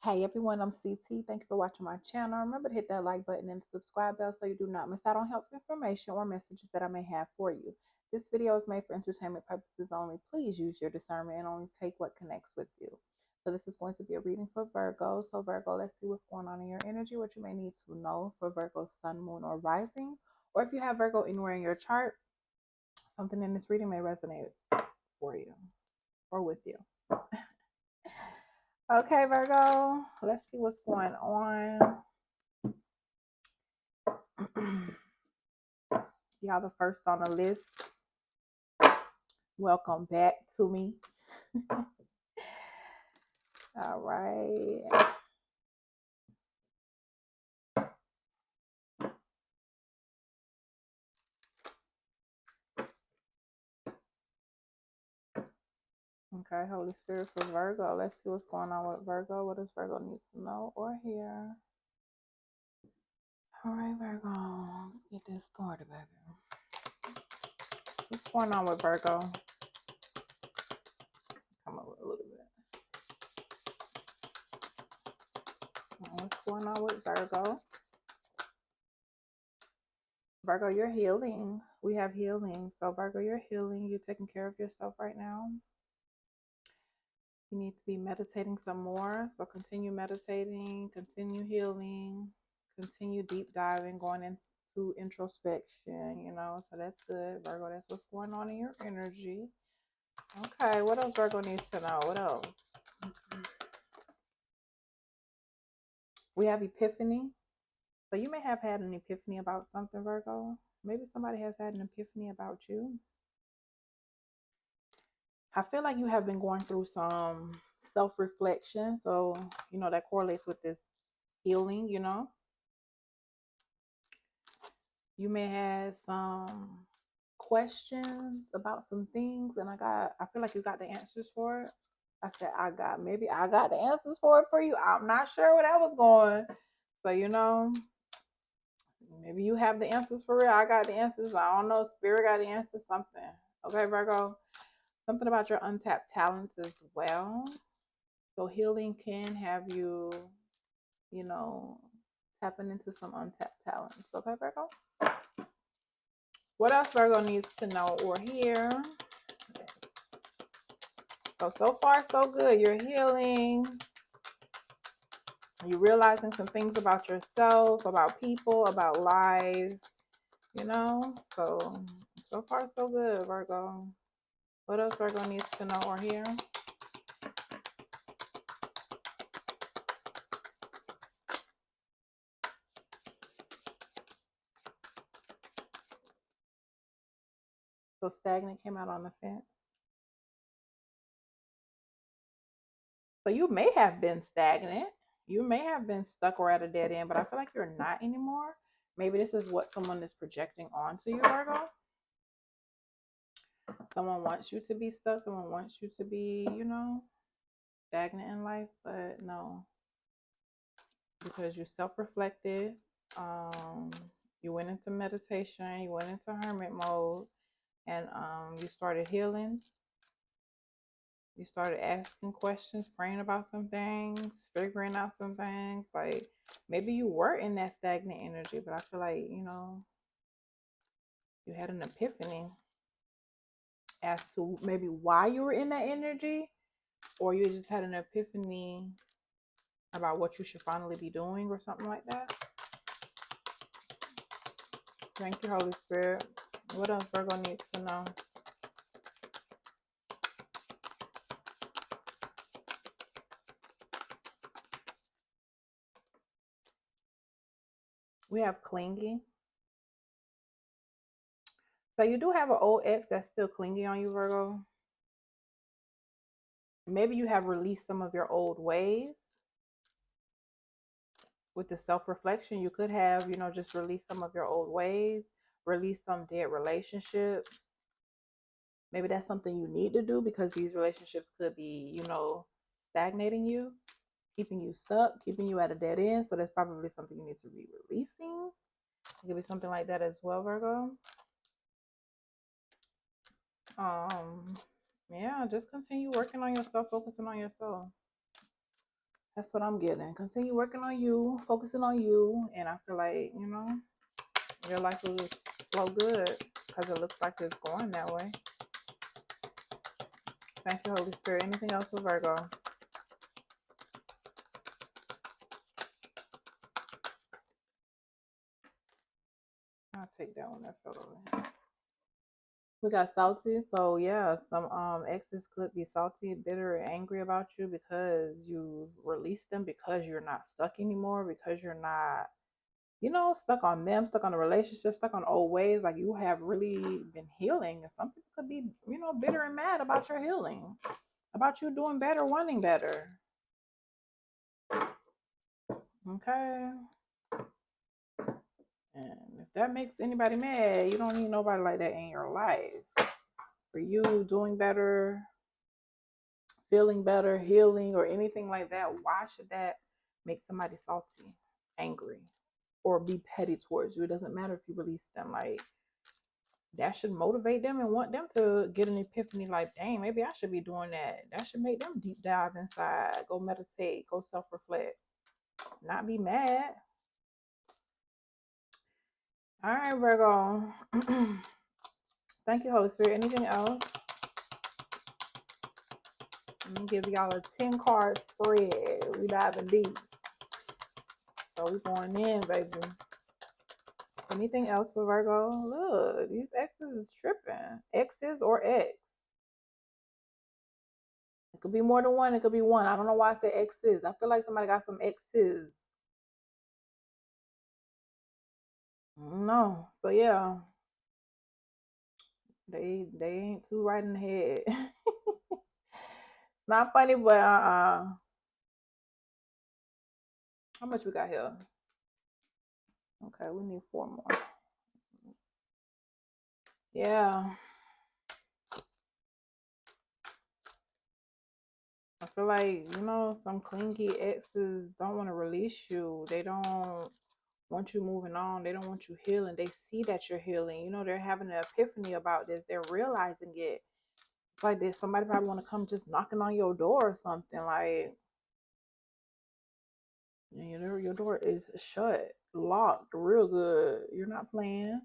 Hey everyone, I'm CT. Thank you for watching my channel. Remember to hit that like button and the subscribe bell so you do not miss out on helpful information or messages that I may have for you. This video is made for entertainment purposes only. Please use your discernment and only take what connects with you. So this is going to be a reading for Virgo. So Virgo, let's see what's going on in your energy, what you may need to know for Virgo sun, moon, or rising. Or if you have Virgo anywhere in your chart, something in this reading may resonate for you or with you. Okay, Virgo, let's see what's going on. Y'all the first on the list. Welcome back to me. All right. Okay, Holy Spirit for Virgo. Let's see what's going on with Virgo. What does Virgo need to know or hear? All right, Virgo. Let's get this started, baby. What's going on with Virgo? Come over a little bit. What's going on with Virgo? Virgo, you're healing. We have healing. So Virgo, you're healing. You're taking care of yourself right now. You need to be meditating some more. So continue meditating, continue healing, continue deep diving, going into introspection, So that's good, Virgo. That's what's going on in your energy. Okay, what else Virgo needs to know? What else? We have epiphany. So you may have had an epiphany about something, Virgo. Maybe somebody has had an epiphany about you. I feel like you have been going through some self-reflection. So, that correlates with this healing, You may have some questions about some things, and I feel like you got the answers for it. I said, maybe I got the answers for it for you. I'm not sure where that was going. So, maybe you have the answers for real. I got the answers. I don't know. Spirit got the answers, something. Okay, Virgo. Something about your untapped talents as well. So healing can have you, tapping into some untapped talents. Okay, Virgo? What else Virgo needs to know or hear? So far, so good. You're healing. You're realizing some things about yourself, about people, about life, So far, so good, Virgo. What else Virgo needs to know or hear? So stagnant came out on the fence. So you may have been stagnant. You may have been stuck or at a dead end, but I feel like you're not anymore. Maybe this is what someone is projecting onto you, Virgo. Someone wants you to be stuck. Someone wants you to be, stagnant in life, but no. Because you self-reflected. You went into meditation. You went into hermit mode. And you started healing. You started asking questions, praying about some things, figuring out some things. Like maybe you were in that stagnant energy, but I feel like, you had an epiphany as to maybe why you were in that energy, or you just had an epiphany about what you should finally be doing or something like that. Thank you, Holy Spirit. What else Virgo needs to know? We have clinging. So you do have an old ex that's still clinging on you, Virgo. Maybe you have released some of your old ways. With the self-reflection, you could have, just release some of your old ways, release some dead relationships. Maybe that's something you need to do because these relationships could be, stagnating you, keeping you stuck, keeping you at a dead end. So that's probably something you need to be releasing. It could be something like that as well, Virgo. Yeah, just continue working on yourself, focusing on yourself. That's what I'm getting. Continue working on you, focusing on you, and I feel like, you know, your life will just flow good because it looks like it's going that way. Thank you, Holy Spirit. Anything else for Virgo? I'll take that one. That photo. We got salty. So yeah, some exes could be salty, bitter, and angry about you because you released them, because you're not stuck anymore, because you're not, you know, stuck on them, stuck on the relationship, stuck on old ways. Like you have really been healing. And some people could be, you know, bitter and mad about your healing, about you doing better, wanting better. Okay. And if that makes anybody mad, you don't need nobody like that in your life. For you doing better, feeling better, healing, or anything like that, why should that make somebody salty, angry, or be petty towards you? It doesn't matter if you release them. Like, that should motivate them and want them to get an epiphany like, dang, maybe I should be doing that. That should make them deep dive inside, go meditate, go self reflect, not be mad. All right, Virgo. Thank you, Holy Spirit. Anything else? Let me give y'all a 10 card spread. We diving deep. So we going in, baby. Anything else for Virgo? Look, these X's is tripping. X's or X. It could be more than one. It could be one. I don't know why I said X's. I feel like somebody got some X's. No. So yeah, they ain't too right in the head. It's not funny, but how much we got here? Okay, we need 4 more. Yeah. I feel like, you know, some clingy exes don't want to release you. They don't want you moving on. They don't want you healing. They see that you're healing. You know, they're having an epiphany about this. They're realizing it. It's like there's somebody probably want to come just knocking on your door or something. Like, you know, your door is shut, locked, real good. You're not playing.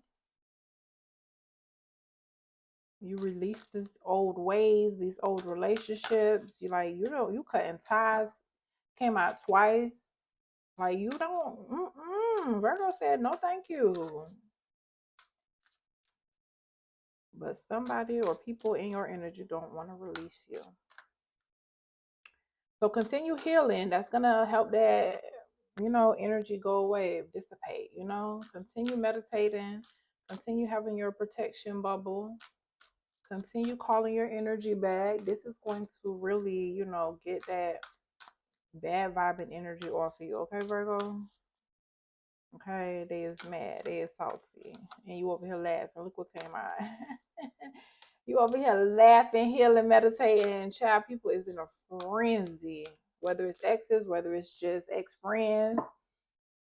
You release these old ways, these old relationships. You like, you know, you cutting ties. Came out twice. Like you don't. Virgo said no, thank you. But somebody or people in your energy don't want to release you. So continue healing. That's gonna help that, you know, energy go away, dissipate. You know, continue meditating. Continue having your protection bubble. Continue calling your energy back. This is going to really, you know, get that bad vibe and energy off of you. Okay, Virgo? Okay, they is mad, they is salty, and you over here laughing. Look what came out. You over here laughing, healing, meditating. Child, people is in a frenzy. Whether it's exes, whether it's just ex friends,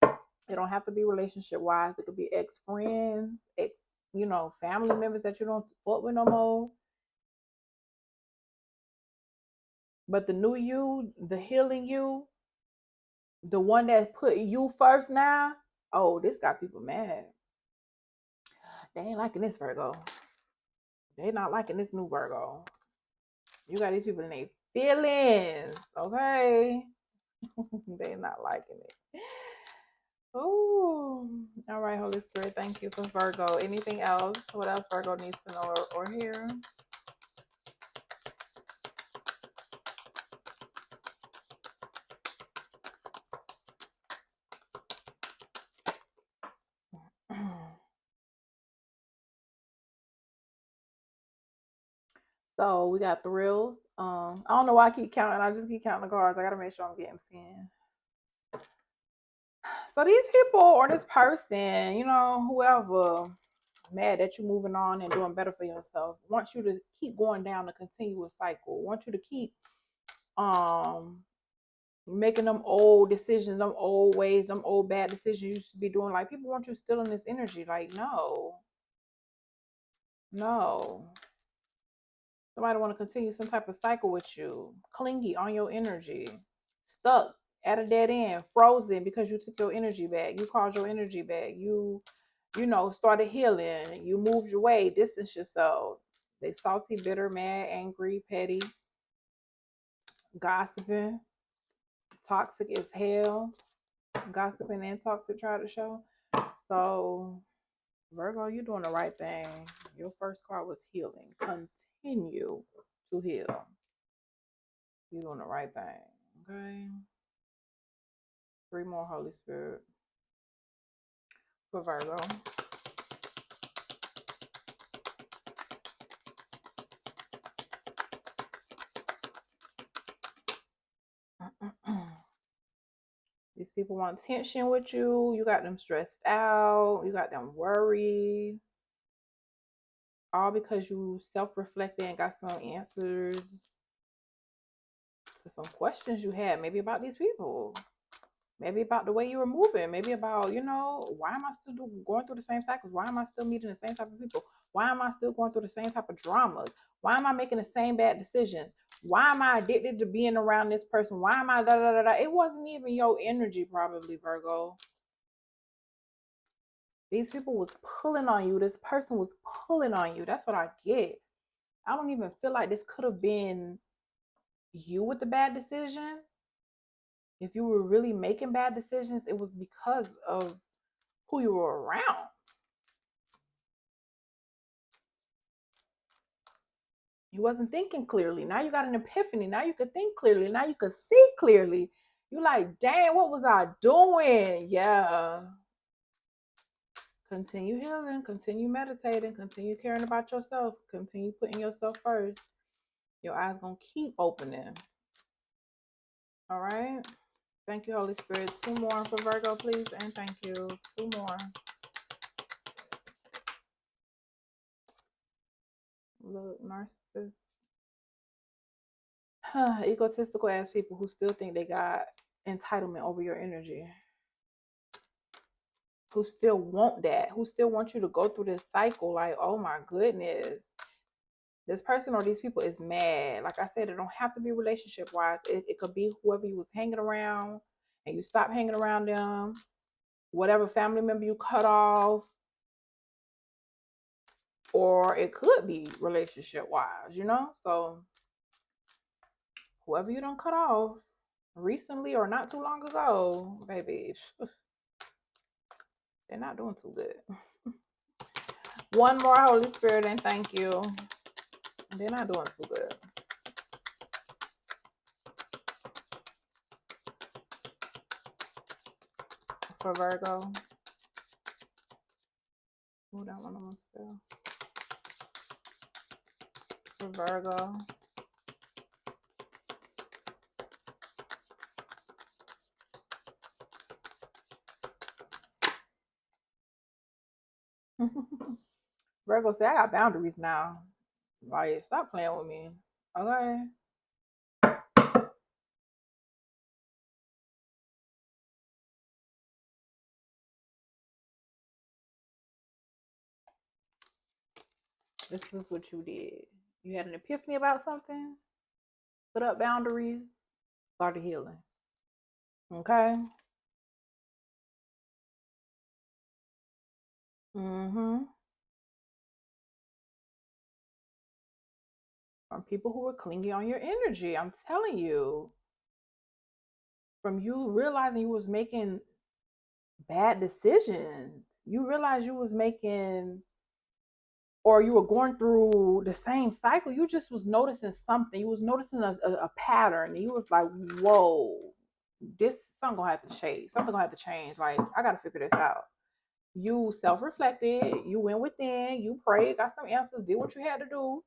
it don't have to be relationship wise. It could be ex friends, ex, you know, family members that you don't fuck with no more. But the new you, the healing you, the one that put you first now, oh, this got people mad. They ain't liking this, Virgo. They not liking this new Virgo. You got these people in their feelings, okay? They not liking it. Oh, all right, Holy Spirit, thank you for Virgo. Anything else? What else Virgo needs to know or hear? So we got thrills. I don't know why I keep counting. I just keep counting the cards. I gotta make sure I'm getting 10. So these people or this person, you know, whoever, mad that you're moving on and doing better for yourself, wants you to keep going down the continuous cycle, wants you to keep um making them old decisions, them old ways, them old bad decisions you used to be doing. Like people want you still in this energy. Like, no, no. Somebody want to continue some type of cycle with you, clingy on your energy, stuck at a dead end, frozen because you took your energy back. You called your energy back. You started healing. You moved your way, distance yourself. They salty, bitter, mad, angry, petty, gossiping, toxic as hell. Gossiping and toxic try to show. So Virgo, you're doing the right thing. Your first card was healing. Continue to heal. You're doing the right thing. Okay. 3 more, Holy Spirit, for Virgo. These people want tension with you. You got them stressed out. You got them worried. All because you self-reflected and got some answers to some questions you had, maybe about these people. Maybe about the way you were moving. Maybe about, why am I still going through the same cycles? Why am I still meeting the same type of people? Why am I still going through the same type of dramas? Why am I making the same bad decisions? Why am I addicted to being around this person? Why am I da da da da? It wasn't even your energy, probably, Virgo. These people was pulling on you. This person was pulling on you. That's what I get. I don't even feel like this could have been you with the bad decision. If you were really making bad decisions, it was because of who you were around. You wasn't thinking clearly. Now you got an epiphany. Now you could think clearly. Now you could see clearly. You like, dang, what was I doing? Yeah. Continue healing, continue meditating, continue caring about yourself, continue putting yourself first. Your eyes gonna keep opening. All right. Thank you, Holy Spirit. 2 more for Virgo, please, and thank you. 2 more. Look, narcissist. Egotistical ass people who still think they got entitlement over your energy. Who still want that, who still want you to go through this cycle. Like, oh my goodness, this person or these people is mad. Like I said, it don't have to be relationship wise. It could be whoever you was hanging around and you stop hanging around them, whatever family member you cut off, or it could be relationship wise, so whoever you don't cut off recently or not too long ago, baby, they're not doing too good. 1 more, Holy Spirit, and thank you. They're not doing too good. For Virgo. Oh, that one almost fell. For Virgo. Virgo say, I got boundaries now. Like, stop playing with me. Okay. This is what you did. You had an epiphany about something, put up boundaries, started healing. Okay? Mm-hmm. From people who were clinging on your energy. I'm telling you. From you realizing you was making bad decisions. You realized you was making, or you were going through the same cycle. You just was noticing something. You was noticing a pattern. You was like, whoa, this something gonna have to change. Something gonna have to change. Like, I gotta figure this out. You self-reflected, you went within, you prayed, got some answers, did what you had to do,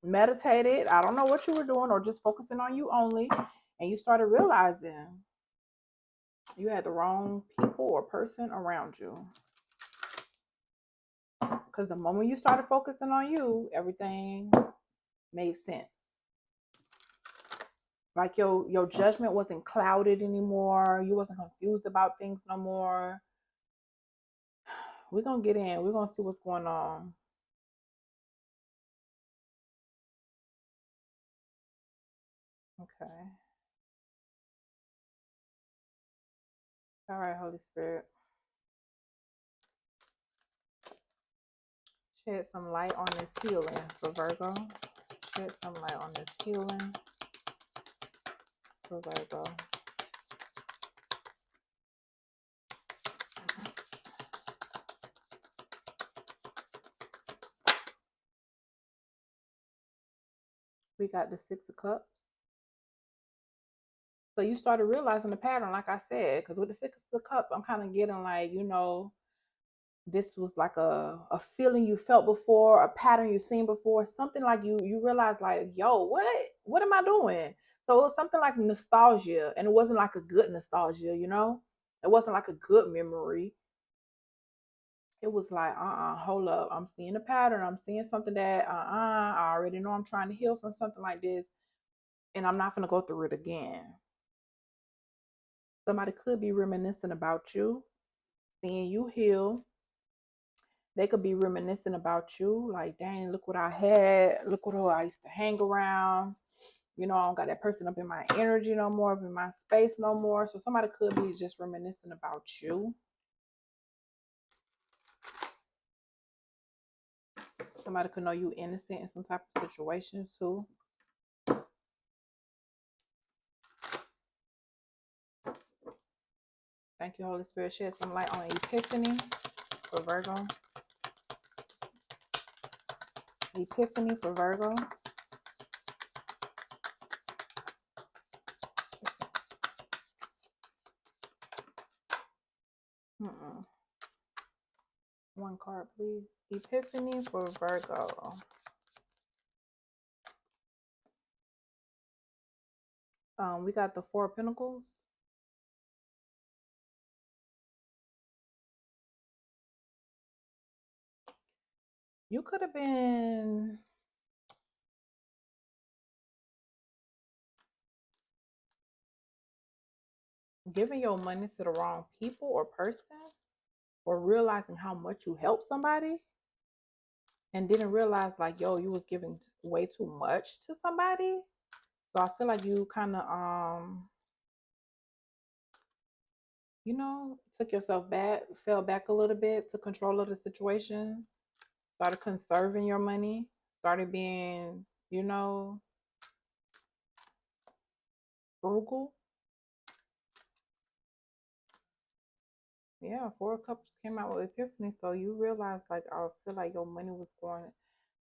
meditated. I don't know what you were doing, or just focusing on you only, and you started realizing you had the wrong people or person around you. Because the moment you started focusing on you, everything made sense. Like your judgment wasn't clouded anymore. You wasn't confused about things no more. We're gonna get in. We're gonna see what's going on. Okay. All right, Holy Spirit. Shed some light on this healing for Virgo. Shed some light on this healing for Virgo. We got the Six of Cups. So you started realizing the pattern, like I said, because with the Six of Cups, I'm kind of getting like, you know, this was like a feeling you felt before, a pattern you've seen before, something like you realize like, yo, what am I doing? So it was something like nostalgia, and it wasn't like a good nostalgia, you know? It wasn't like a good memory. It was like, hold up. I'm seeing a pattern. I'm seeing something that, I already know I'm trying to heal from something like this, and I'm not going to go through it again. Somebody could be reminiscing about you, seeing you heal. They could be reminiscing about you, like, dang, look what I had. Look what I used to hang around. You know, I don't got that person up in my energy no more, up in my space no more. So somebody could be just reminiscing about you. Somebody could know you innocent in some type of situation too. Thank you, Holy Spirit. Shed some light on Epiphany for Virgo. Epiphany for Virgo. One card, please. Epiphany for Virgo. We got the Four of Pentacles. You could have been giving your money to the wrong people or person, or realizing how much you helped somebody and didn't realize like, yo, you was giving way too much to somebody. So I feel like you kind of you know, took yourself back, fell back a little bit to control of the situation, started conserving your money, started being, you know, frugal. Yeah, Four of Cups came out with Epiphany, so you realize like, I feel like your money was going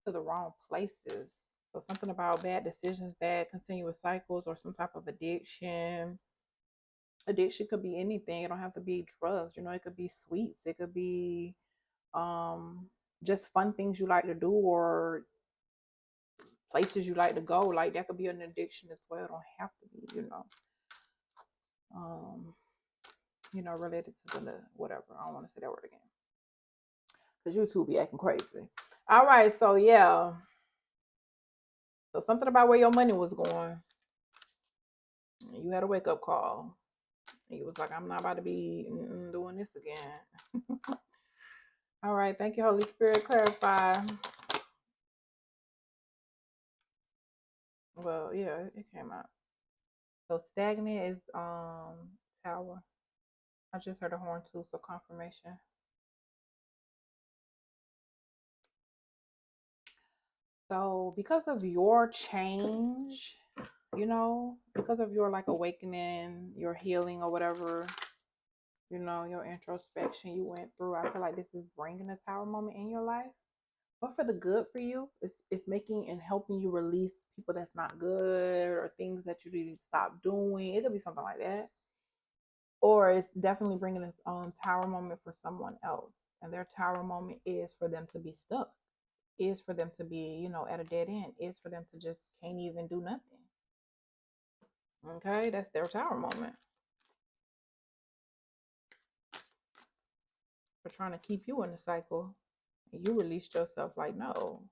to the wrong places. So something about bad decisions, bad continuous cycles, or some type of addiction. Addiction could be anything. It don't have to be drugs. You know, it could be sweets. It could be just fun things you like to do, or places you like to go. Like that could be an addiction as well. It don't have to be, related to the whatever. I don't want to say that word again, because YouTube be acting crazy. All right, so yeah. So something about where your money was going. You had a wake up call. You was like, I'm not about to be doing this again. All right, thank you, Holy Spirit. Clarify. Well, yeah, it came out. So stagnant is tower. I just heard a horn too, so confirmation. So because of your change, because of your like awakening, your healing or whatever, your introspection you went through, I feel like this is bringing a tower moment in your life. But for the good for you, it's making and helping you release people that's not good, or things that you need to stop doing. It could be something like that. Or it's definitely bringing its own tower moment for someone else. And their tower moment is for them to be stuck, is for them to be, at a dead end, is for them to just can't even do nothing. Okay, that's their tower moment. For trying to keep you in the cycle. And you released yourself like, no.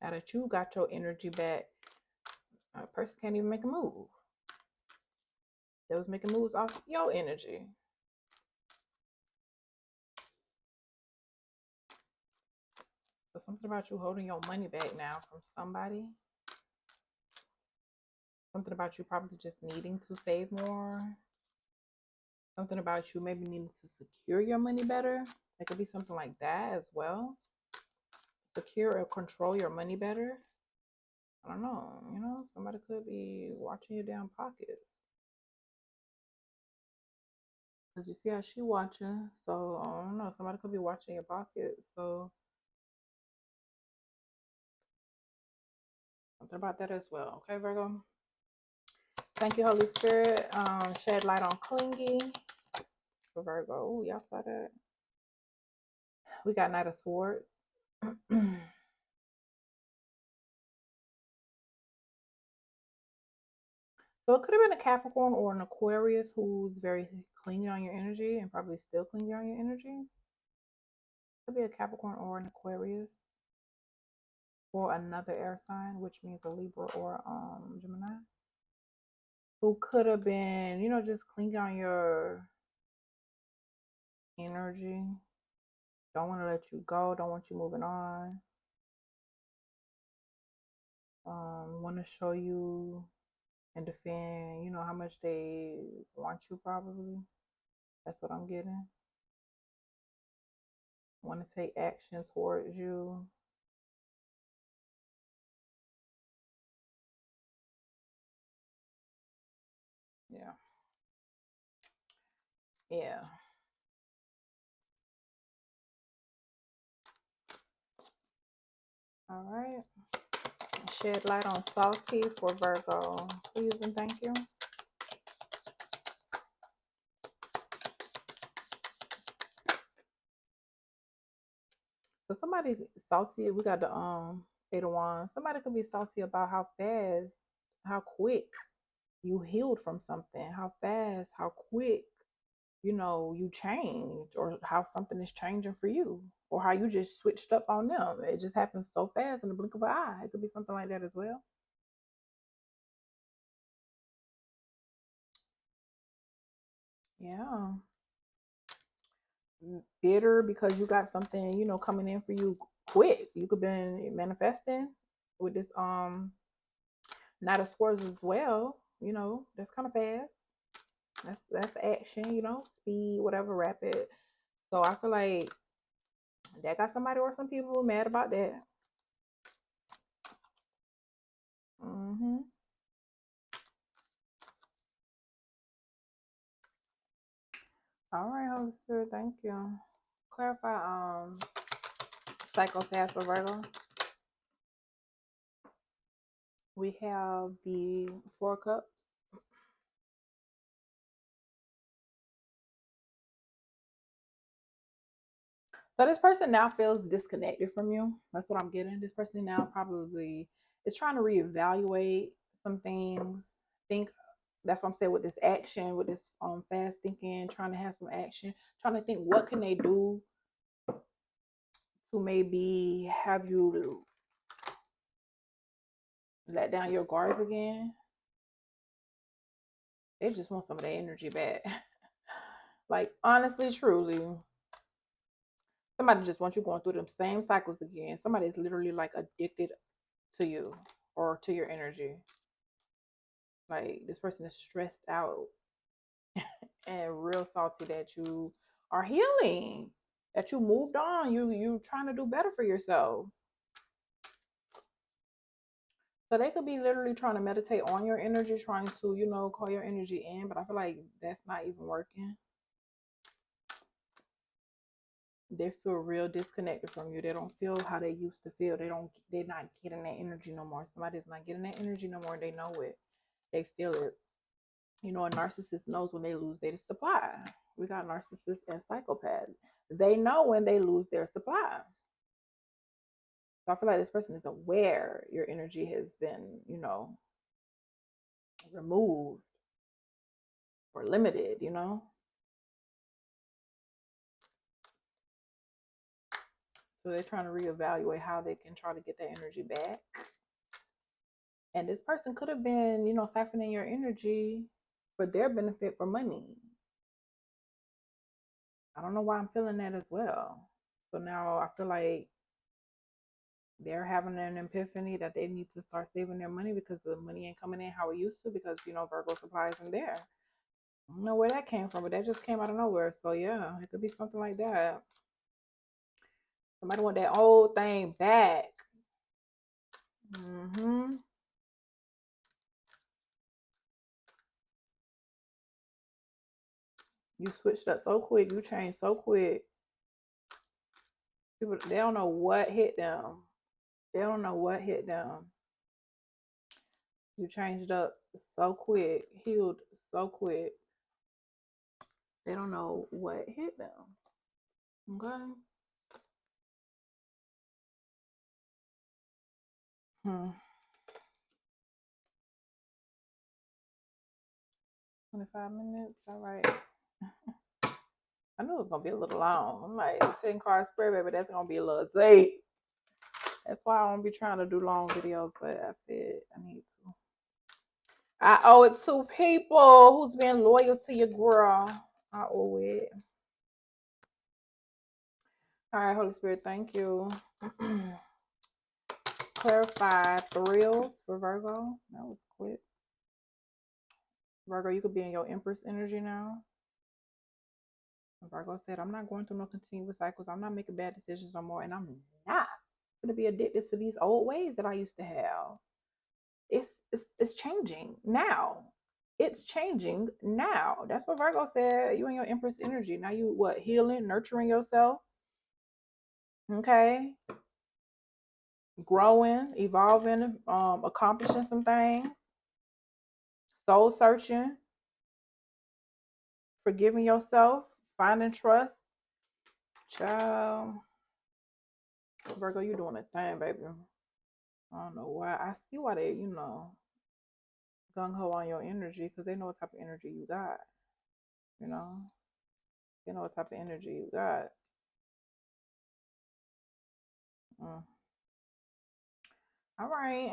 Now that you got your energy back, a person can't even make a move. They was making moves off your energy. So something about you holding your money back now from somebody. Something about you probably just needing to save more. Something about you maybe needing to secure your money better. It could be something like that as well. Secure or control your money better. I don't know. Somebody could be watching your damn pockets. Because you see how she watching. So, I don't know. Somebody could be watching your pockets. So, something about that as well. Okay, Virgo? Thank you, Holy Spirit. Shed light on clingy for Virgo. Oh, y'all saw that. We got Knight of Swords. So it could have been a Capricorn or an Aquarius who's very clingy on your energy and probably still clingy on your energy. Could be a Capricorn or an Aquarius or another air sign, which means a Libra or Gemini, who could have been, just clingy on your energy. Don't want to let you go. Don't want you moving on. Want to show you and defend, how much they want you probably. That's what I'm getting. Want to take action towards you. Yeah. Yeah. All right. Shed light on salty for Virgo, please and thank you. So somebody salty. We got the 8 of Wands. Somebody could be salty about how fast, how quick you healed from something, how fast, how quick, you changed, or how something is changing for you, or how you just switched up on them. It just happens so fast in the blink of an eye. It could be something like that as well. Yeah. Bitter because you got something, coming in for you quick. You could been manifesting with this Knight of Swords as well. That's kind of fast. That's action, speed, whatever, rapid. So I feel like that got somebody or some people mad about that. Mm-hmm. All right, Holy Spirit, thank you. Clarify psychopath for Virgo. We have the 4 cups. So this person now feels disconnected from you. That's what I'm getting. This person now probably is trying to reevaluate some things. Think that's what I'm saying with this action, with this fast thinking, trying to have some action, trying to think what can they do to maybe have you let down your guards again. They just want some of their energy back. Like honestly, truly, somebody just wants you going through them same cycles again. Somebody is literally like addicted to you or to your energy. Like this person is stressed out and real salty that you are healing, that you moved on. You trying to do better for yourself. So they could be literally trying to meditate on your energy, trying to, call your energy in, but I feel like that's not even working. They feel real disconnected from you. They don't feel how they used to feel. They're not getting that energy no more. Somebody's not getting that energy no more. They know it. They feel it. A narcissist knows when they lose their supply. We got narcissists and psychopaths. They know when they lose their supply. So I feel like this person is aware your energy has been, removed or limited. So they're trying to reevaluate how they can try to get that energy back. And this person could have been, siphoning your energy for their benefit for money. I don't know why I'm feeling that as well. So now I feel like they're having an epiphany that they need to start saving their money because the money ain't coming in how it used to because, Virgo supply isn't there. I don't know where that came from, but that just came out of nowhere. So yeah, it could be something like that. Somebody want that old thing back. Mm-hmm. You switched up so quick. You changed so quick. People, they don't know what hit them. They don't know what hit them. You changed up so quick, healed so quick. They don't know what hit them. Okay. Hmm. 25 minutes. All right. I knew it was gonna be a little long. I'm like 10 card spread, baby. That's gonna be a little late. That's why I don't be trying to do long videos, but I said I need to. I owe it to people who's been loyal to your girl. I owe it. All right, Holy Spirit, thank you. Clarify thrills for Virgo. That was quick. Virgo, you could be in your Empress energy now. Virgo said, I'm not going through no continuous cycles. I'm not making bad decisions no more. And I'm not going to be addicted to these old ways that I used to have. It's changing now. It's changing now. That's what Virgo said. You in your Empress energy. Now you what? Healing, nurturing yourself. Okay. Growing, evolving, accomplishing some things. Soul searching. Forgiving yourself. Finding trust. Child. Virgo, you doing a thing, baby. I don't know why. I see why they, gung ho on your energy because they know what type of energy you got. You know, they know what type of energy you got. Mm. All right.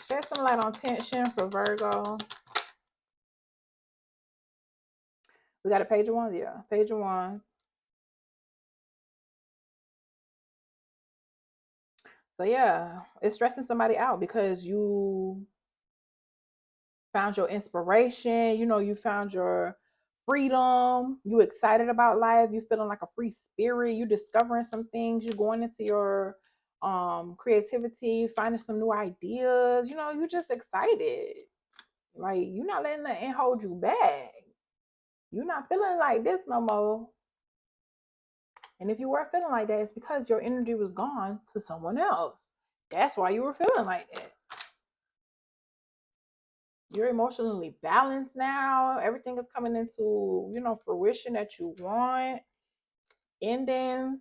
Shed some light on tension for Virgo. We got a page of wands, yeah. Page of wands. So yeah, it's stressing somebody out because you found your inspiration, you found your freedom, you excited about life, you feeling like a free spirit, you discovering some things, you going into your creativity, finding some new ideas, you just excited. Like you're not letting nothing hold you back. You're not feeling like this no more. And if you were feeling like that, it's because your energy was gone to someone else. That's why you were feeling like that. You're emotionally balanced now. Everything is coming into, fruition that you want. Endings.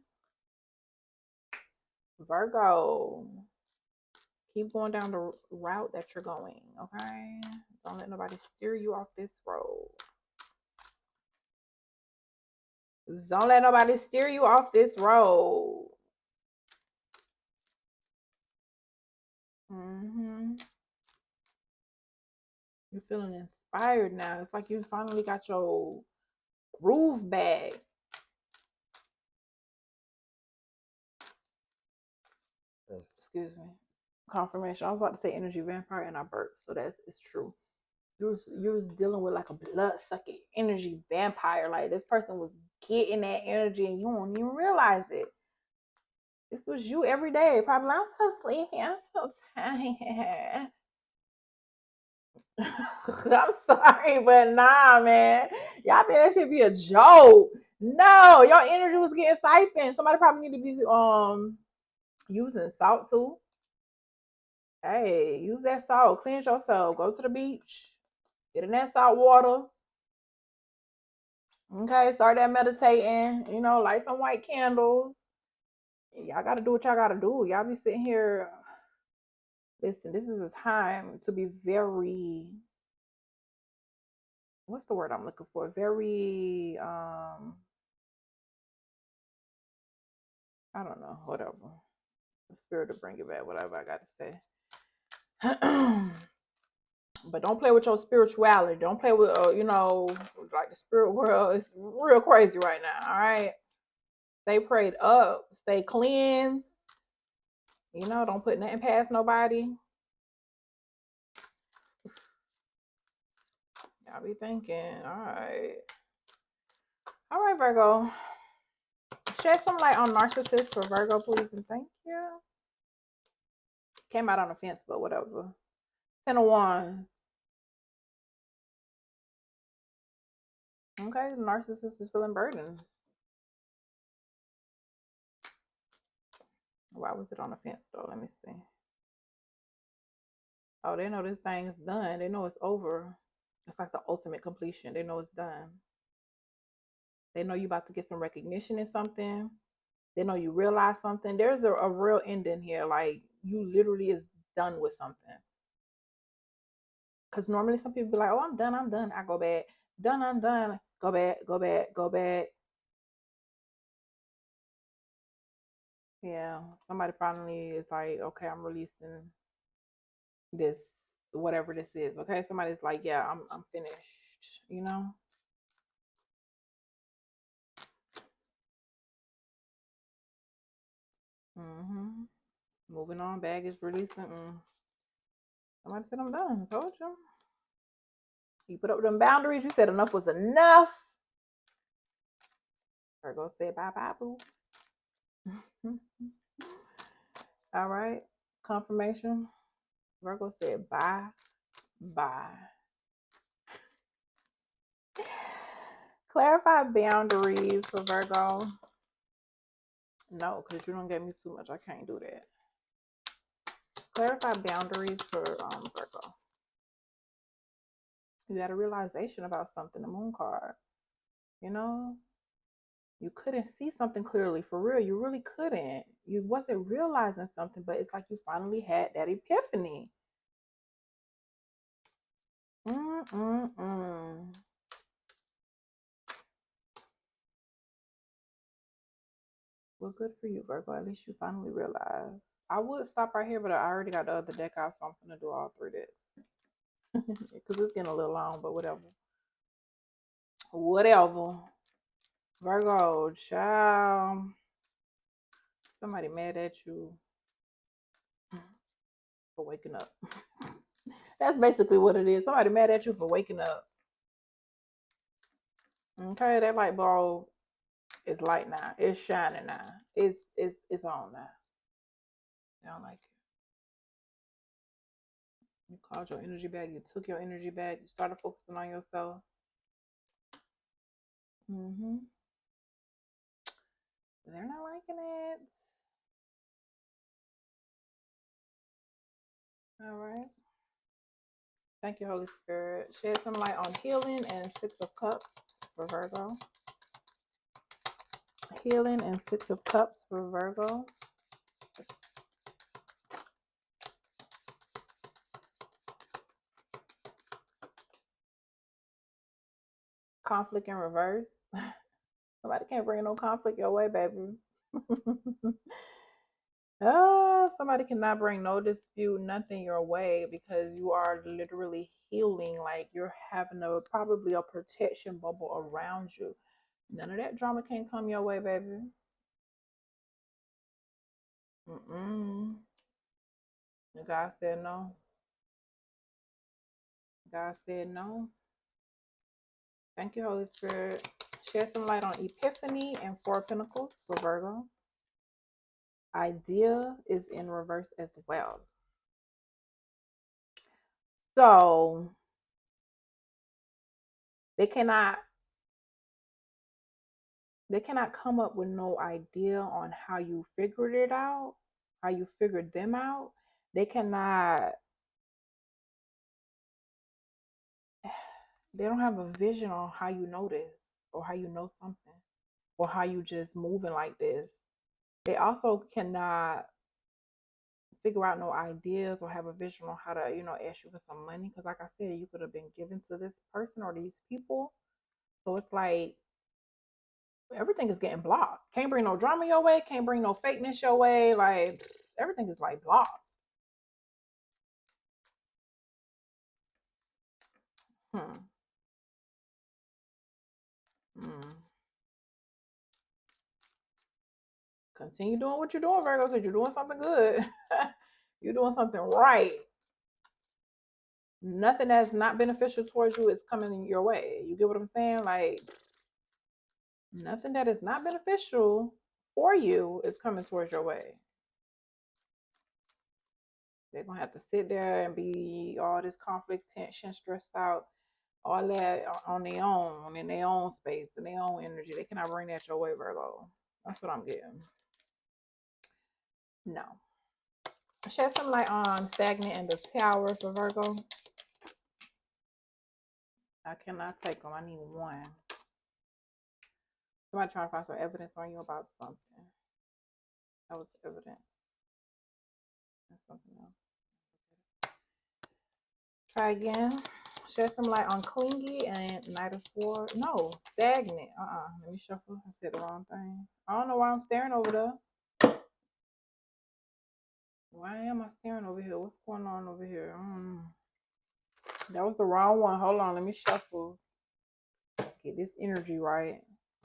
Virgo. Keep going down the route that you're going, okay? Don't let nobody steer you off this road. Don't let nobody steer you off this road. Mm-hmm. You're feeling inspired now. It's like you finally got your groove back. Excuse me. Confirmation. I was about to say energy vampire and I burped, so it's true. You was dealing with like a blood sucking energy vampire. Like this person was getting that energy and you don't even realize it. This was you every day. Probably I'm so sleepy. I'm so tired. I'm sorry, but nah, man. Y'all think that should be a joke. No, your energy was getting siphoned. Somebody probably need to be using salt too. Hey, use that salt. Cleanse yourself. Go to the beach. Get in that salt water. Okay, start that meditating. Light some white candles. Y'all gotta do what y'all gotta do. Y'all be sitting here. Listen, this is a time to be very, what's the word I'm looking for? Very I don't know, whatever. The spirit to bring it back, whatever I gotta say. But don't play with your spirituality. Don't play with like the spirit world is real crazy right now. All right. Stay prayed up, stay cleansed. Don't put nothing past nobody. I'll be thinking. All right, Virgo. Shed some light on narcissists for Virgo, please, and thank you. Came out on the fence, but whatever. 10 of Wands. Okay, the narcissist is feeling burdened. Why was it on the fence, though? Let me see. Oh, they know this thing is done. They know it's over. It's like the ultimate completion. They know it's done. They know you about to get some recognition in something. They know you realize something. There's a real ending here. Like, you literally is done with something. Because normally some people be like, oh, I'm done. I go back. Done, I'm done. Go back. Yeah. Somebody finally is like, okay, I'm releasing this, whatever this is. Okay. Somebody's like, yeah, I'm finished, you know? Mm-hmm. Moving on, baggage releasing. Somebody said I'm done. I told you. You put up them boundaries. You said enough was enough. Virgo said bye bye, boo. All right. Confirmation. Virgo said bye bye. Clarify boundaries for Virgo. No, because you don't get me too much. I can't do that. Clarify boundaries for Virgo. You had a realization about something, the moon card. You know, you couldn't see something clearly for real. You really couldn't. You wasn't realizing something, but it's like you finally had that epiphany. Well, good for you, Virgo. At least you finally realized. I would stop right here, but I already got the other deck out, so I'm gonna do all three decks because it's getting a little long. But whatever. Virgo, child. Somebody mad at you for waking up. That's basically what it is. Somebody mad at you for waking up. Okay, that light bulb is light now. It's shining now. It's on now. I don't like it. You called your energy back. You took your energy back. You started focusing on yourself. They're not liking it. All right. Thank you, Holy Spirit. Shed some light on healing and Six of Cups for Virgo. Healing and Six of Cups for Virgo. Conflict in reverse. Somebody can't bring no conflict your way, baby. Somebody cannot bring no dispute, nothing your way because you are literally healing. Like you're having probably a protection bubble around you. None of that drama can come your way, baby. God said no. God said no. Thank you, Holy Spirit. Shed some light on Epiphany and Four of Pentacles for Virgo. Idea is in reverse as well. So they cannot come up with no idea on how you figured it out, how you figured them out. They cannot, they don't have a vision on how you know this or how you know something or how you just moving like this. They also cannot figure out no ideas or have a vision on how to, ask you for some money. Because, like I said, you could have been given to this person or these people. So it's like everything is getting blocked. Can't bring no drama your way. Can't bring no fakeness your way. Like everything is like blocked. Hmm. Hmm. Continue doing what you're doing, Virgo, because you're doing something good. You're doing something right. Nothing that's not beneficial towards you is coming your way. You get what I'm saying? Like, nothing that is not beneficial for you is coming towards your way. They're gonna have to sit there and be all this conflict, tension, stressed out, all that on their own, in their own space, in their own energy. They cannot bring that your way, Virgo. That's what I'm getting. No. Shed some light on stagnant and the tower for Virgo. I cannot take them. I need one. Somebody trying to find some evidence on you about something. That was evident. That's something else. Try again. Shed some light on clingy and Knight of Swords. No, stagnant. Let me shuffle. I said the wrong thing. I don't know why I'm staring over there. Why am I staring over here? What's going on over here? That was the wrong one. Hold on. Let me shuffle. Get this energy right. I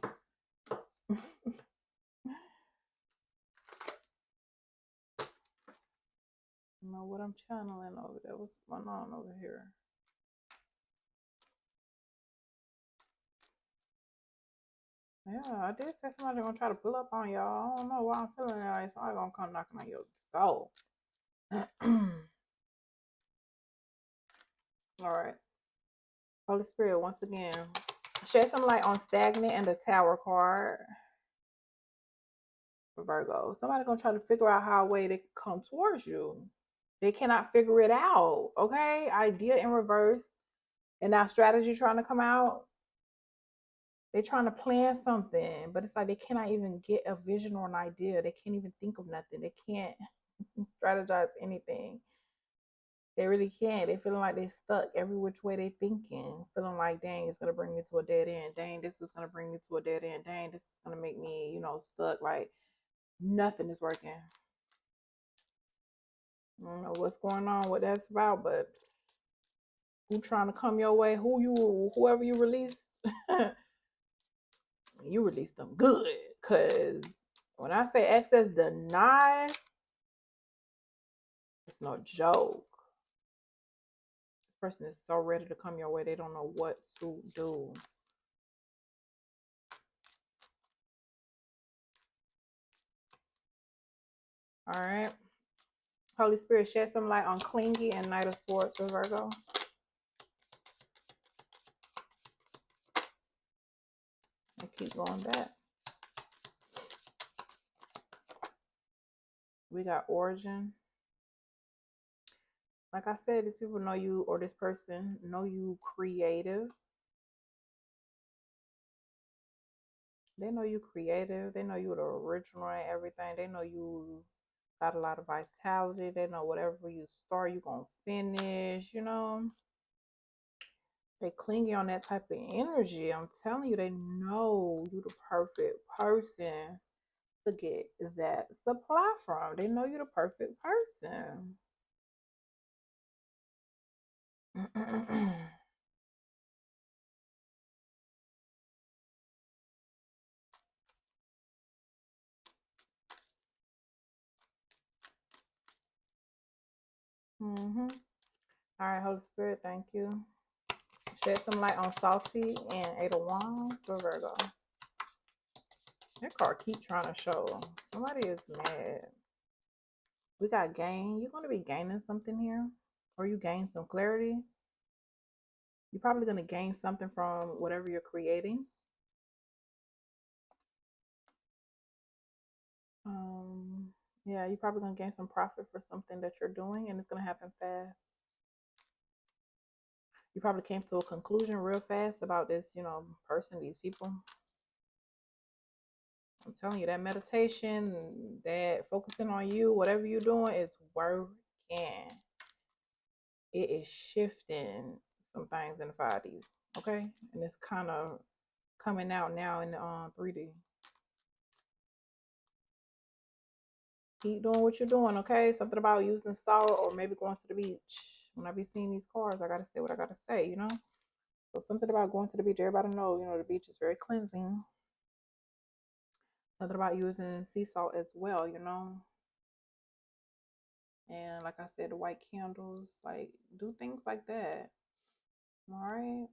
don't know what I'm channeling over there. What's going on over here? Yeah, I did say somebody gonna try to pull up on y'all. I don't know why I'm feeling that way. Somebody gonna come knocking on your soul. All right. Holy Spirit, once again, shed some light on stagnant and the Tower card for Virgo. Somebody gonna try to figure out how a way to come towards you. They cannot figure it out. Okay, idea in reverse, and now strategy trying to come out. They're trying to plan something, but it's like they cannot even get a vision or an idea. They can't even think of nothing. They can't strategize anything. They really can't. They feeling like they stuck every which way they thinking. Feeling like, dang, it's gonna bring me to a dead end. Dang, this is gonna bring me to a dead end. Dang, this is gonna make me, stuck. Like nothing is working. I don't know what's going on, what that's about, but who trying to come your way? Whoever you release, you release them good. Cause when I say access denied, it's no joke. This person is so ready to come your way, they don't know what to do. All right. Holy Spirit, shed some light on clingy and Knight of Swords for Virgo. I keep going back. We got origin. Like I said, these people know you, or this person know you creative. They know you creative. They know you the original and everything. They know you got a lot of vitality. They know whatever you start, you gonna finish, They clingy on that type of energy. I'm telling you, they know you the perfect person to get that supply from. They know you're the perfect person. All right, Holy Spirit, thank you. Shed some light on Salty and Eight of Wands for Virgo. That card keep trying to show. Somebody is mad. We got gain. You're going to be gaining something here. Or you gain some clarity. You're probably going to gain something from whatever you're creating. Yeah, you're probably going to gain some profit for something that you're doing, and it's going to happen fast. You probably came to a conclusion real fast about this, person, these people. I'm telling you, that meditation, that focusing on you, whatever you're doing is working. It is shifting some things in the 5D, okay? And it's kind of coming out now in the 3D. Keep doing what you're doing, okay? Something about using salt or maybe going to the beach. When I be seeing these cards, I gotta say what I gotta say, So something about going to the beach. Everybody know, the beach is very cleansing. Something about using sea salt as well, And like I said, the white candles, like do things like that. All right.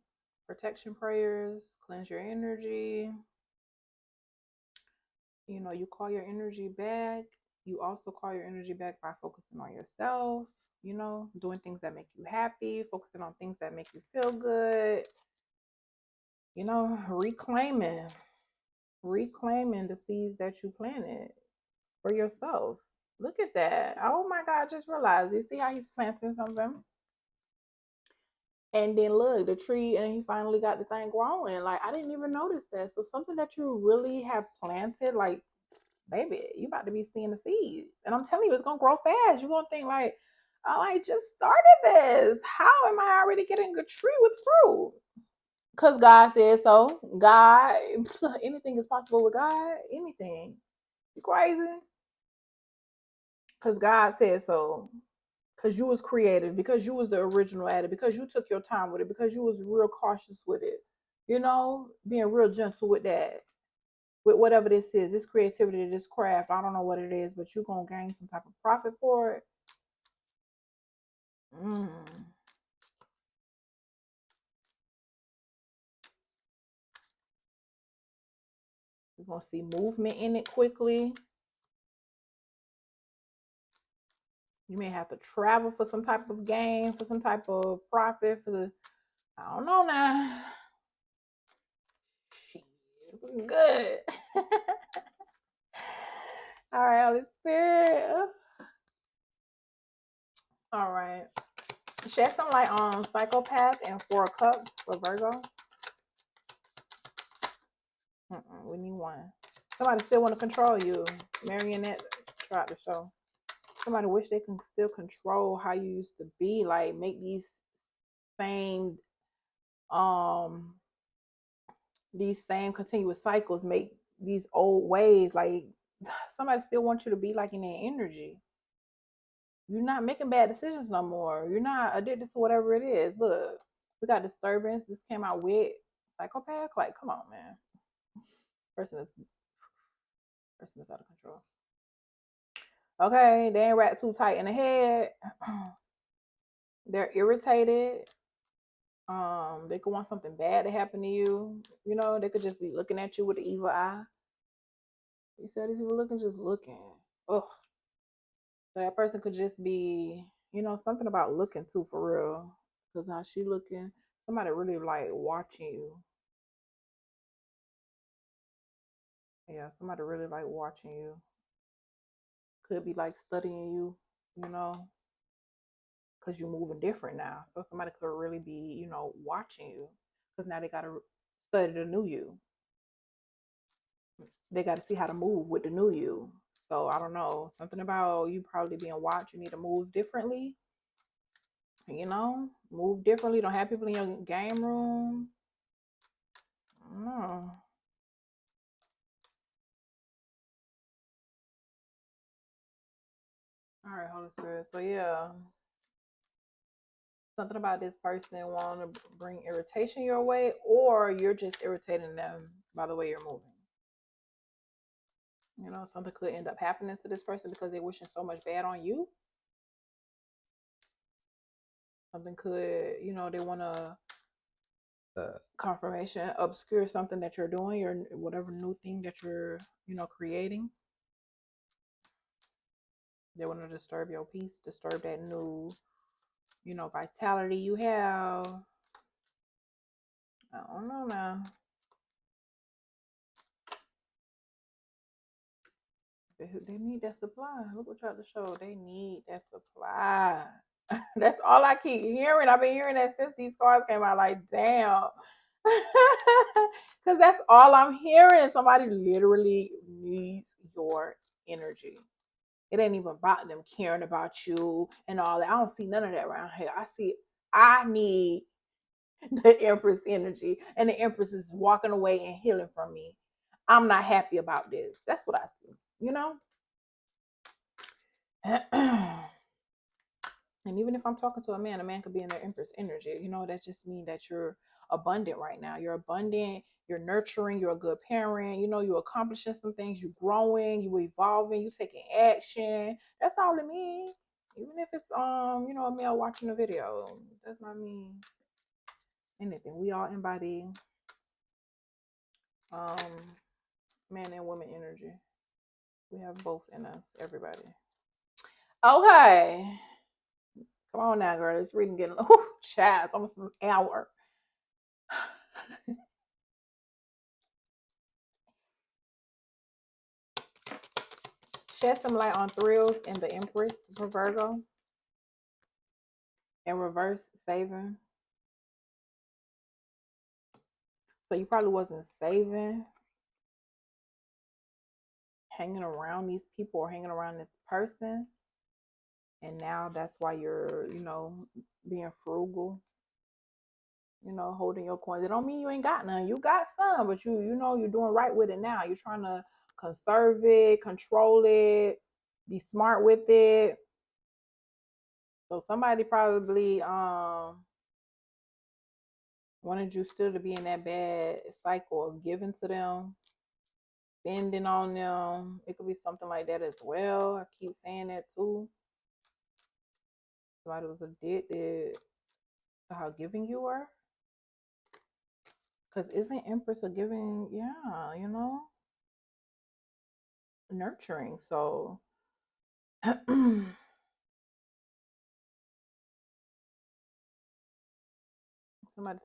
Protection prayers, cleanse your energy. You call your energy back. You also call your energy back by focusing on yourself, doing things that make you happy, focusing on things that make you feel good, reclaiming, reclaiming the seeds that you planted for yourself. Look at that. Oh my God, I just realized. You see how he's planting something? And then look, the tree, and he finally got the thing growing. Like, I didn't even notice that. So, something that you really have planted, like, baby, you about to be seeing the seeds. And I'm telling you, it's gonna grow fast. You're gonna think like, oh, I just started this. How am I already getting a tree with fruit? Because God said so. God, anything is possible with God. Anything. You crazy? Because God said so. Because you was creative. Because you was the original at it. Because you took your time with it. Because you was real cautious with it. Being real gentle with that. With whatever this is, this creativity, this craft, I don't know what it is, but you're gonna gain some type of profit for it. Mm. You're gonna see movement in it quickly. You may have to travel for some type of gain, for some type of profit, I don't know now. Shit, good. All right, Holy Spirit. All right. Shed some light on Psychopath and Four of Cups for Virgo. We need one. Somebody still want to control you. Marionette tried to show. Somebody wish they can still control how you used to be, like make same um these same continuous cycles, make these old ways, like somebody still wants you to be like in their energy. You're not making bad decisions no more. You're not addicted to whatever it is. Look, we got disturbance. This came out with Psychopath. Like, come on, man. Person is person is out of control. Okay, they ain't wrapped too tight in the head. They're irritated. They could want something bad to happen to you. They could just be looking at you with an evil eye. You said these people just looking. Oh, so that person could just be, something about looking too, for real. Because how she looking, somebody really like watching you. Yeah, somebody really like watching you. Could be like studying you, you know, because you're moving different now. So somebody could really be, watching you, because now they got to study the new you. They got to see how to move with the new you. So I don't know, something about you probably being watched. You need to move differently. Move differently. Don't have people in your game room. No. All right, Holy Spirit. So yeah, something about this person want to bring irritation your way, or you're just irritating them by the way you're moving. Something could end up happening to this person because they're wishing so much bad on you. Something could, they want to confirmation obscure something that you're doing, or whatever new thing that you're, creating. They want to disturb your peace, disturb that new, vitality you have. I don't know now. They need that supply. Look what tried to show. They need that supply. That's all I keep hearing. I've been hearing that since these cards came out. Like, damn. Because that's all I'm hearing. Somebody literally needs your energy. It ain't even about them caring about you and all that. I don't see none of that around here. I need the Empress energy. And the Empress is walking away and healing from me. I'm not happy about this. That's what I see, And even if I'm talking to a man could be in their Empress energy. That just means that you're abundant right now. You're abundant, you're nurturing, you're a good parent, you're accomplishing some things, you're growing, you're evolving, you're taking action. That's all it means. Even if it's you know, a male watching a video, does not mean anything. We all embody man and woman energy. We have both in us, everybody. Okay. Come on now, girl. This reading getting chat, almost an hour. Shed some light on thrills in the Empress for Virgo. And reverse saving. So you probably wasn't saving, hanging around these people or hanging around this person. And now that's why you're, you know, being frugal, you know, holding your coins. It don't mean you ain't got none. You got some, but you know, you're doing right with it now. You're trying to conserve it, control it, be smart with it. So somebody probably wanted you still to be in that bad cycle of giving to them, spending on them. It could be something like that as well. I keep saying that too. Somebody was addicted to how giving you were. Because isn't Empress a giving, yeah, you know, nurturing. So somebody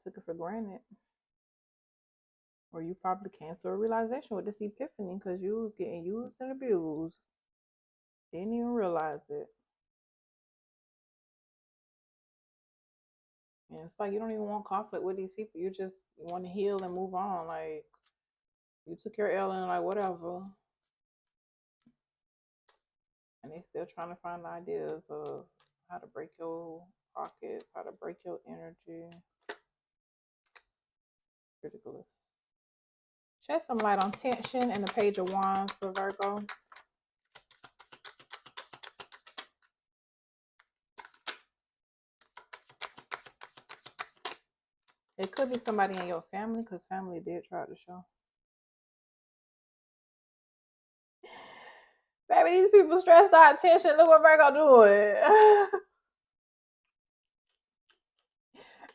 took it for granted. Or you probably came to a realization with this epiphany because you was getting used and abused. Didn't even realize it. And it's like you don't even want conflict with these people. You just want to heal and move on. Like you took your L and like whatever. And they still trying to find ideas of how to break your pockets, how to break your energy. Ridiculous. Shed some light on tension and the Page of Wands for Virgo. It could be somebody in your family because family did try to show. Baby, these people stressed out, tension. Look what Virgo doing.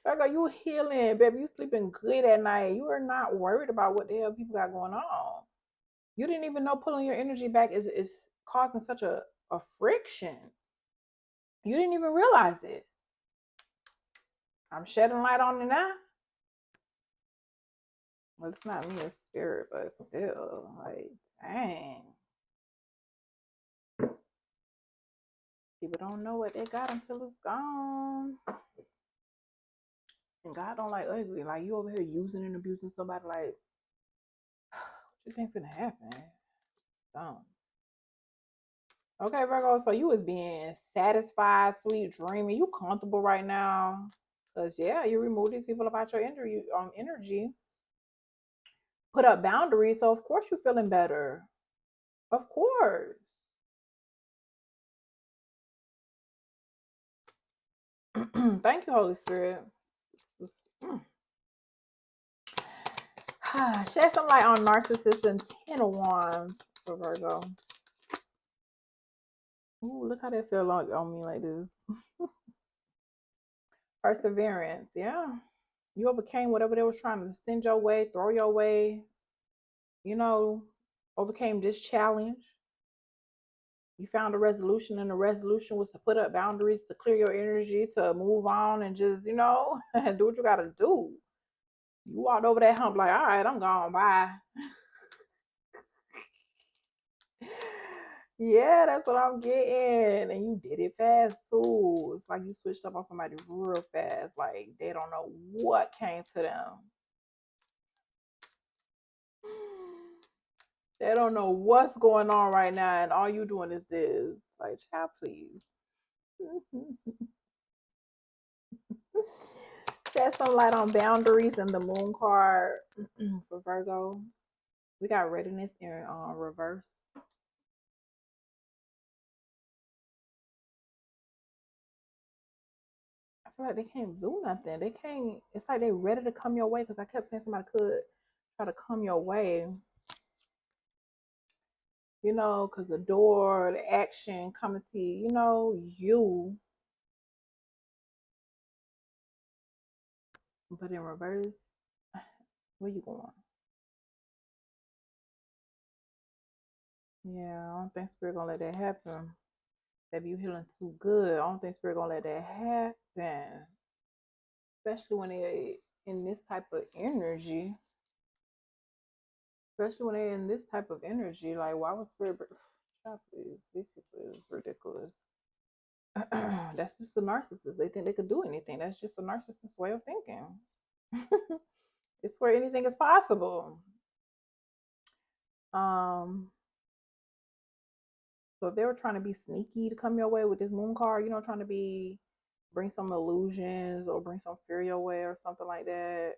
Virgo, you healing, baby. You sleeping good at night. You are not worried about what the hell people got going on. You didn't even know pulling your energy back is causing such a friction. You didn't even realize it. I'm shedding light on it now. Well, it's not me, it's spirit, but still, like, dang. People don't know what they got until it's gone. And God don't like ugly. Like, you over here using and abusing somebody, like, what you think finna happen? Dumb. Okay, Virgo, so you was being satisfied, sweet dreaming. You comfortable right now. Because, yeah, you remove these people about your energy. Put up boundaries, so of course you're feeling better. Of course. Thank you, Holy Spirit. Shed some light on narcissists and 10 of Wands for Virgo. Ooh, look how they feel like on me like this. Perseverance, yeah. You overcame whatever they was trying to send your way, throw your way. You know, overcame this challenge. You found a resolution, and the resolution was to put up boundaries, to clear your energy, to move on, and just, you know, do what you gotta do. You walked over that hump like, all right, I'm gone, bye. Yeah, that's what I'm getting. And you did it fast too. It's like you switched up on somebody real fast. Like they don't know what came to them. They don't know what's going on right now, and all you doing is this. Like, child, please. Shed some light on boundaries and the moon card for Virgo. We got readiness in reverse. I feel like they can't do nothing. They can't. It's like they ready to come your way because I kept saying somebody could try to come your way. you know, because the door, the action coming to you, you know, you. But in reverse, where you going? Yeah, I don't think Spirit gonna let that happen. If you healing too good, I don't think Spirit gonna let that happen. Especially when they in this type of energy. Especially when they're in this type of energy. Like, why would Spirit? These people is ridiculous. That's just a narcissist. They think they could do anything. That's just a narcissist way of thinking. It's where anything is possible. Um, so if they were trying to be sneaky to come your way with this moon card, you know, trying to be bring some illusions or bring some fear your way or something like that,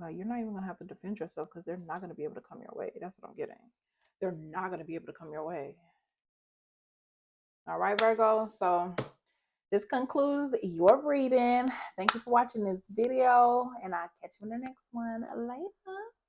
like you're not even gonna have to defend yourself because they're not gonna be able to come your way. That's what I'm getting. They're not gonna be able to come your way. All right, Virgo. So this concludes your reading. Thank you for watching this video, and I'll catch you in the next one later.